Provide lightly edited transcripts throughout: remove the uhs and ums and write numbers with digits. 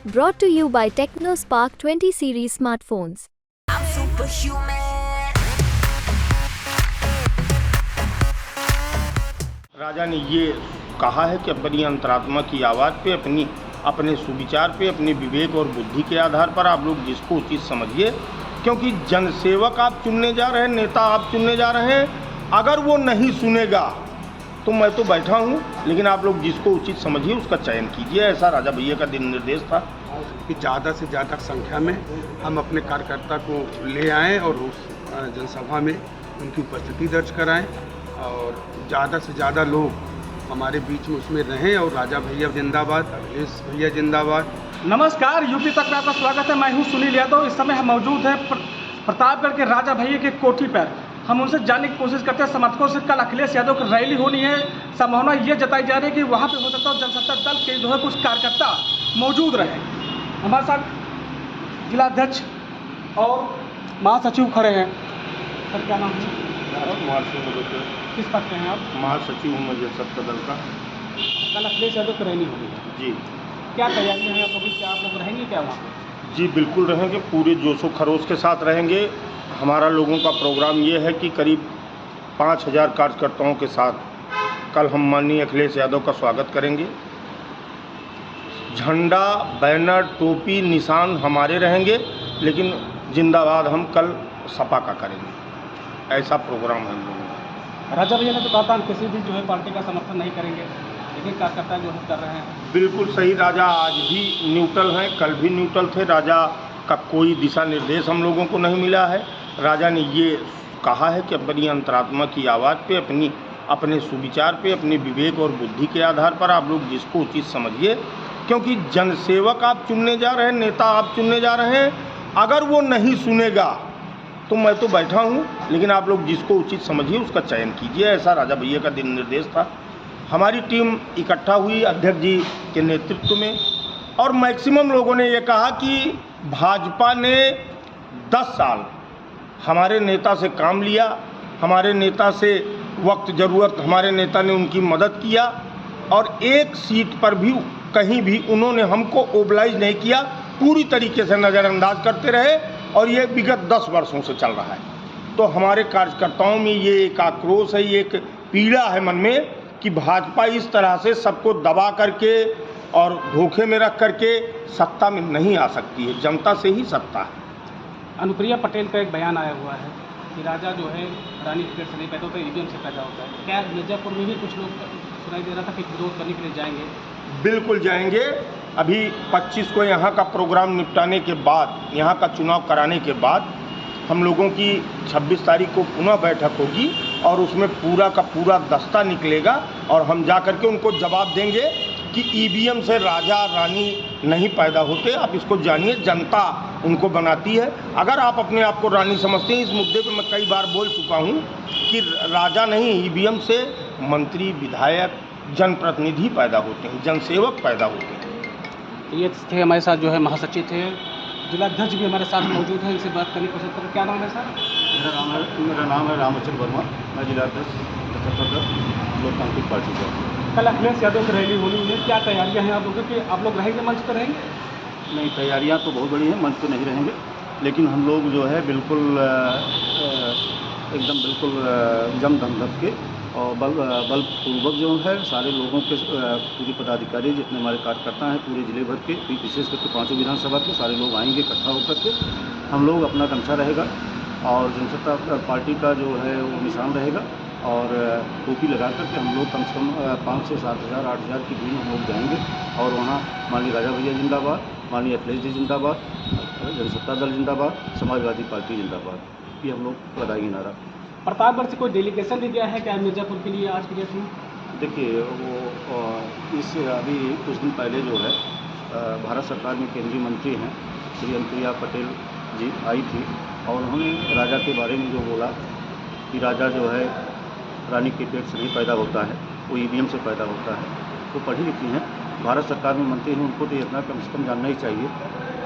Brought to you by TechnoSpark 20 series smartphones. I'm superhuman. राजा ने ये कहा है कि अपनी अंतरात्मा की आवाज़ पे, अपने सुविचार पे, अपने विवेक और बुद्धि के आधार पर आप लोग जिसको उचित समझिए, क्योंकि जनसेवक आप चुनने जा रहे हैं, नेता आप चुनने जा रहे हैं। अगर वो नहीं सुनेगा तो मैं तो बैठा हूँ, लेकिन आप लोग जिसको उचित समझिए उसका चयन कीजिए। ऐसा राजा भैया का दिन निर्देश था कि ज़्यादा से ज़्यादा संख्या में हम अपने कार्यकर्ता को ले आएँ और उस जनसभा में उनकी उपस्थिति दर्ज कराएं और ज़्यादा से ज़्यादा लोग हमारे बीच में उसमें रहें। और राजा भैया जिंदाबाद, अखिलेश भैया जिंदाबाद। नमस्कार, यूपी तक में आपका स्वागत है। मैं हूं सुनील यादव। इस समय हम मौजूद हैं प्रतापगढ़ के राजा भैया के कोठी पर। हम उनसे जानने की कोशिश करते हैं समर्थकों से। कल अखिलेश यादव की रैली होनी है, संभावना ये जताई जा रही है कि वहाँ पे हो सकता है जनसत्ता दल के जो है कुछ कार्यकर्ता मौजूद रहे। हमारे साथ जिलाध्यक्ष और महासचिव खड़े हैं। सर क्या नाम है? किस पद पे हैं आप? महासचिव हूँ मैं जनसत्ता दल का। कल अखिलेश यादव की रैली होनी है जी, क्या तैयारियाँ हैं आप लोगों की? क्या आप लोग रहेंगे क्या वहाँ पे? जी बिल्कुल रहेंगे, पूरे जोशो खरोश के साथ रहेंगे। हमारा लोगों का प्रोग्राम ये है कि करीब 5000 कार्यकर्ताओं के साथ कल हम माननीय अखिलेश यादव का स्वागत करेंगे। झंडा, बैनर, टोपी, निशान हमारे रहेंगे, लेकिन जिंदाबाद हम कल सपा का करेंगे। ऐसा प्रोग्राम है हम लोगों का। राजा भैया ने तो कहा था हम किसी भी जो है पार्टी का समर्थन नहीं करेंगे, लेकिन कार्यकर्ता जो है कर रहे हैं। बिल्कुल सही, राजा आज भी न्यूट्रल हैं, कल भी न्यूट्रल थे। राजा का कोई दिशा निर्देश हम लोगों को नहीं मिला है। राजा ने ये कहा है कि अपनी अंतरात्मा की आवाज़ पे, अपने सुविचार पे, अपने विवेक और बुद्धि के आधार पर आप लोग जिसको उचित समझिए, क्योंकि जनसेवक आप चुनने जा रहे हैं, नेता आप चुनने जा रहे हैं। अगर वो नहीं सुनेगा तो मैं तो बैठा हूँ, लेकिन आप लोग जिसको उचित समझिए उसका चयन कीजिए। ऐसा राजा भैया का दिन निर्देश था। हमारी टीम इकट्ठा हुई अध्यक्ष जी के नेतृत्व में, और मैक्सिमम लोगों ने ये कहा कि भाजपा ने 10 साल हमारे नेता से काम लिया, हमारे नेता से वक्त ज़रूरत हमारे नेता ने उनकी मदद किया, और एक सीट पर भी कहीं भी उन्होंने हमको ओबलाइज नहीं किया, पूरी तरीके से नज़रअंदाज करते रहे। और ये विगत 10 वर्षों से चल रहा है। तो हमारे कार्यकर्ताओं में ये एक आक्रोश है, ये एक पीड़ा है मन में कि भाजपा इस तरह से सबको दबा करके और धोखे में रख करके सत्ता में नहीं आ सकती है। जनता से ही सत्ता है। अनुप्रिया पटेल का एक बयान आया हुआ है कि राजा जो है रानी की पेट से नहीं पैदा होता, ईवीएम से पैदा होता है। क्या मिर्जापुर में भी कुछ लोग सुनाई दे रहा था कि विरोध करने के लिए जाएंगे? बिल्कुल जाएंगे। अभी 25 को यहाँ का प्रोग्राम निपटाने के बाद, यहाँ का चुनाव कराने के बाद हम लोगों की 26 तारीख को पुनः बैठक होगी, और उसमें पूरा का पूरा दस्ता निकलेगा, और हम जा करके उनको जवाब देंगे कि ईवीएम से राजा रानी नहीं पैदा होते। आप इसको जानिए, जनता उनको बनाती है। अगर आप अपने आप को रानी समझते हैं, इस मुद्दे पे मैं कई बार बोल चुका हूँ कि राजा नहीं, ईवीएम से मंत्री, विधायक, जनप्रतिनिधि पैदा होते हैं, जनसेवक पैदा होते हैं। ये थे हमारे साथ जो है महासचिव थे, जिलाध्यक्ष भी हमारे साथ मौजूद हैं। इनसे बात करने की कोशिश करें। क्या नाम है सर? मेरा नाम है रामचंद्र वर्मा। मैं जिलाध्यक्ष लोकतांत्रिक पार्टी का। कल अखिलेश यादव की रैली होनी है, क्या तैयारियां हैं आप लोगों की? आप लोग रहेंगे, मंच पर रहेंगे? नहीं, तैयारियां तो बहुत बड़ी हैं, मंच तो नहीं रहेंगे, लेकिन हम लोग जो है बिल्कुल एकदम बिल्कुल जम धम धस के और बलपूर्वक जो है सारे लोगों के पूरी पदाधिकारी जितने हमारे कार्यकर्ता हैं पूरे जिले भर के, विशेष करके 5 विधानसभा के सारे लोग आएंगे इकट्ठा होकर के। हम लोग अपना गमछा रहेगा और जनसत्ता पार्टी का जो है वो निशान रहेगा, और टोपी लगा करके हम लोग कम से कम 5 से 7 हज़ार 8 हज़ार की भीड़ हम लोग जाएंगे। और वहाँ माननीय राजा भैया जिंदाबाद, माननीय अखिलेश जी जिंदाबाद, जनसत्ता दल जिंदाबाद, समाजवादी पार्टी जिंदाबाद, ये हम लोग लगाएंगे नारा। प्रतापगढ़ से कोई डेलीगेशन भी गया है क्या मिर्जापुर के लिए आज के डेट में? देखिए, वो इस अभी कुछ दिन पहले जो है भारत सरकार में केंद्रीय मंत्री हैं श्री अनुप्रिया पटेल जी आई थी, और उन्होंने राजा के बारे में जो बोला कि राजा जो है रानी के पेट से नहीं पैदा होता है, वो ईवीएम से पैदा होता है। वो पढ़ी लिखी हैं, भारत सरकार में मंत्री हैं, उनको तो इतना कम से कम जानना ही चाहिए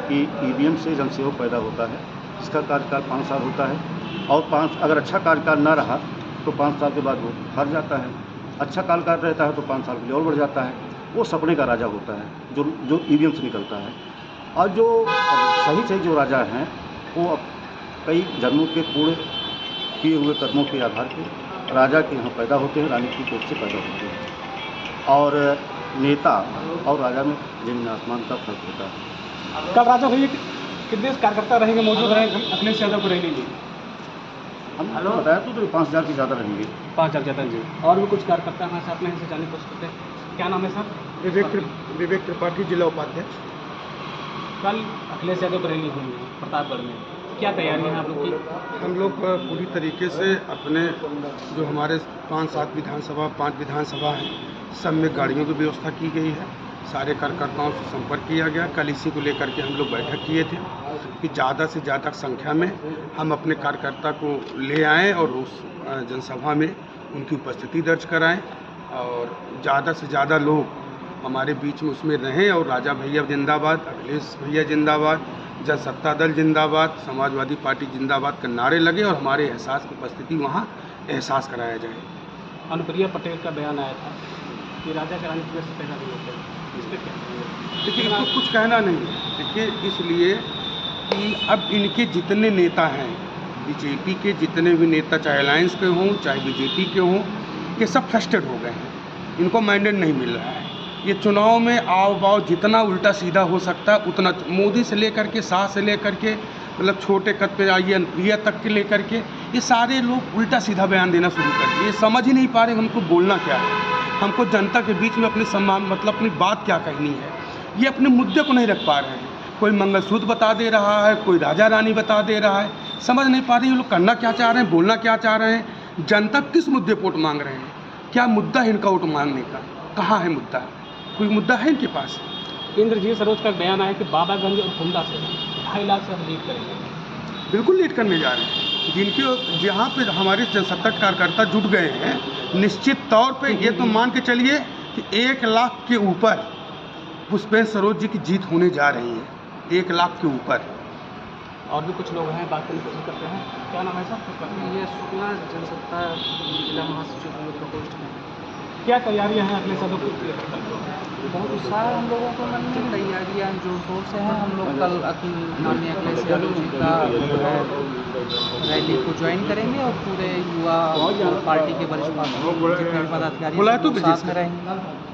कि ईवीएम से जनसेवक पैदा होता है, इसका कार्यकाल 5 साल होता है, और अगर अच्छा कार्यकाल ना रहा तो 5 साल के बाद वो हार जाता है। अच्छा कार्यकाल रहता है तो 5 साल के लिए और बढ़ जाता है। वो सपने का राजा होता है जो ईवीएम से निकलता है। और जो सही जो राजा हैं वो अब कई जन्मों के पूर्ण किए हुए कर्मों के आधार पर राजा के यहाँ पैदा होते हैं, रानी की कोख से पैदा होते हैं। और नेता और राजा में जमीन आसमान का फर्क होता है। कल राजा भैया कितने कार्यकर्ता रहेंगे, मौजूद रहेंगे अखिलेश यादव को रैली में? हम बताया तो 5,000 से ज़्यादा रहेंगे। 5,000 ज़्यादा जी। और भी कुछ कार्यकर्ता यहाँ से अपने से जाने की कोशिश करते हैं। क्या नाम है सर? विवेक त्रिपाठी, जिला उपाध्यक्ष। कल अखिलेश यादव को रैली हुई है प्रतापगढ़ में, क्या तैयारियां हैं आप लोग की? हम लोग पूरी तरीके से अपने जो हमारे 5 विधानसभा हैं, सब में गाड़ियों की व्यवस्था की गई है। सारे कार्यकर्ताओं से संपर्क किया गया। कल इसी को लेकर के हम लोग बैठक किए थे कि ज़्यादा से ज़्यादा संख्या में हम अपने कार्यकर्ता को ले आएँ और उस जनसभा में उनकी उपस्थिति दर्ज कराएं और ज़्यादा से ज़्यादा लोग हमारे बीच में उसमें रहें और राजा भैया जिंदाबाद, अखिलेश भैया जिंदाबाद, जनसत्ता दल जिंदाबाद, समाजवादी पार्टी जिंदाबाद का नारे लगे और हमारे एहसास की उपस्थिति वहाँ एहसास कराया जाए। अनुप्रिया पटेल का बयान आया था कि राजा का रानी की वजह से पैदा नहीं होते, इस पर क्या? देखिए इसको कुछ कहना नहीं है। देखिए इसलिए कि अब इनके जितने नेता हैं, बीजेपी के जितने भी नेता, चाहे अलायंस के हों चाहे बीजेपी के हों, ये सब फ्रस्ट्रेट हो गए हैं। इनको मैंडेट नहीं मिल रहा है। ये चुनाव में आओ बाओ जितना उल्टा सीधा हो सकता है उतना, मोदी से लेकर के शाह से लेकर के मतलब छोटे कद पे आइए अनुप्रिया तक के लेकर के ये सारे लोग उल्टा सीधा बयान देना शुरू कर दिए। ये समझ ही नहीं पा रहे हमको बोलना क्या है, हमको जनता के बीच में अपने सम्मान मतलब अपनी बात क्या कहनी है। ये अपने मुद्दे को नहीं रख पा रहे हैं। कोई मंगलसूत्र बता दे रहा है, कोई राजा रानी बता दे रहा है, समझ नहीं पा रहे ये लोग करना क्या चाह रहे हैं, बोलना क्या चाह रहे हैं, जनता किस मुद्दे पर वोट मांग रहे हैं, क्या मुद्दा है इनका वोट मांगने का, कहाँ है मुद्दा, कोई मुद्दा है इनके पास? इंद्रजीत सरोज का बयान आया कि बाबागंज और कुंडा से 2.5 लाख से हम लीड करेंगे। बिल्कुल लीड करने जा रहे हैं। जिनके जहाँ पे हमारे जनसत्ता कार्यकर्ता जुट गए हैं, निश्चित तौर पे ये तो मान के चलिए कि 1 लाख के ऊपर पुष्पेंद्र सरोज जी की जीत होने जा रही है, 1 लाख के ऊपर। और भी कुछ लोग हैं, बात करने की कोशिश करते हैं। क्या नाम है सर? ये शुक्ला, जनसत्ता जिला महासचिव प्रकोष्ठ में। क्या तैयारियां हैं अगले सालों की? बहुत उत्साह है हम लोगों को मन में, तैयारियाँ जोर शोर से हैं। हम लोग कल माननीय अखिलेश यादव जी का रैली को ज्वाइन करेंगे और पूरे युवा पार्टी के वरिष्ठ पदाधिकारी साथ में रहेंगे।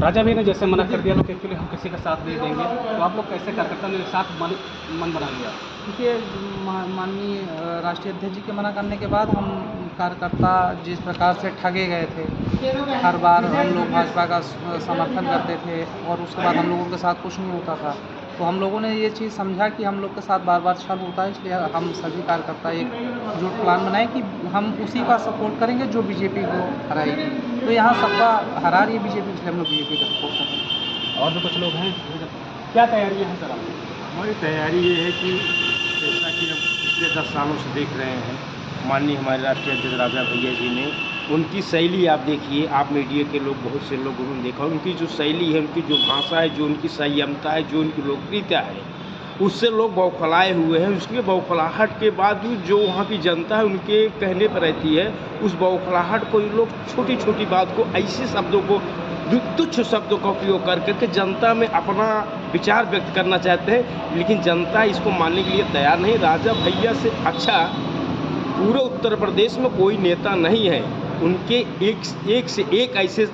राजा भी ने जैसे मना कर दिया लोग कि एक्चुअली हम किसी का साथ नहीं देंगे, तो आप लोग कैसे कार्यकर्ता ने साथ मन बना लिया? देखिए माननीय राष्ट्रीय अध्यक्ष जी के मना करने के बाद हम कार्यकर्ता जिस प्रकार से ठगे गए थे, हर बार हम लोग भाजपा का समर्थन करते थे और उसके बाद हम लोगों के साथ कुछ नहीं होता था, तो हम लोगों ने ये चीज़ समझा कि हम लोग के साथ बार बार छल होता है, इसलिए हम सभी कार्यकर्ता एक जो प्लान बनाए कि हम उसी का सपोर्ट करेंगे जो बीजेपी को हराएगी। तो यहाँ सबका हरा रही है बीजेपी, इसलिए हम लोग बीजेपी का सपोर्ट करेंगे। और भी कुछ लोग हैं, क्या तैयारियाँ हैं सर आपकी? हमारी तैयारी ये है कि जैसा कि हम पिछले 10 सालों से देख रहे हैं, माननीय हमारे राष्ट्रीय अध्यक्ष राजा भैया जी ने उनकी शैली आप देखिए, आप मीडिया के लोग बहुत से लोगों ने देखा, उनकी जो शैली है, उनकी जो भाषा है, जो उनकी संयमता है, जो उनकी लोकप्रियता है, उससे लोग बौखलाए हुए हैं। उसके बौखलाहट के बाद जो वहाँ की जनता है उनके कहने पर रहती है, उस बौखलाहट को ये लोग छोटी छोटी बात को, ऐसे शब्दों को, तुच्छ शब्दों का उपयोग करके जनता में अपना विचार व्यक्त करना चाहते हैं, लेकिन जनता इसको मानने के लिए तैयार नहीं। राजा भैया से अच्छा पूरे उत्तर प्रदेश में कोई नेता नहीं है। उनके एक से एक ऐसे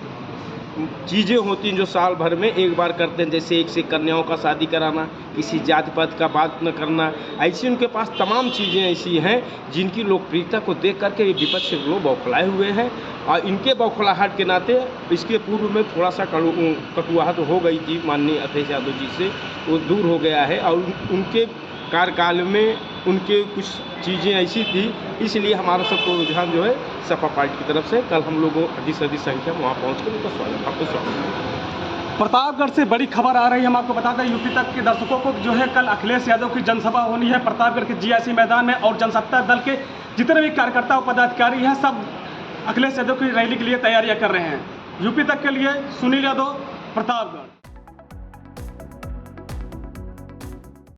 चीज़ें होती हैं जो साल भर में एक बार करते हैं, जैसे एक से कन्याओं का शादी कराना, किसी जाति पात का बात न करना, ऐसी उनके पास तमाम चीज़ें ऐसी हैं जिनकी लोकप्रियता को देख करके ये विपक्ष के लोग बौखलाए हुए हैं। और इनके बौखलाहट के नाते इसके पूर्व में थोड़ा सा कटुआहट हो गई थी माननीय अखिलेश यादव जी से, वो दूर हो गया है। और उनके कार्यकाल में उनके कुछ चीज़ें ऐसी थी, इसलिए हमारा सबको रुझान जो है सपा पार्टी की तरफ से कल हम लोगों अधिक से अधिक संख्या में वहाँ पहुँच कर उनका स्वागत, आपको स्वागत। प्रतापगढ़ से बड़ी खबर आ रही है, हम आपको बता दें यूपी तक के दर्शकों को जो है कल अखिलेश यादव की जनसभा होनी है प्रतापगढ़ के जीआईसी मैदान में, और जनसत्ता दल के जितने भी कार्यकर्ता और पदाधिकारी हैं सब अखिलेश यादव की रैली के लिए तैयारियां कर रहे हैं। यूपी तक के लिए सुनील यादव, प्रतापगढ़।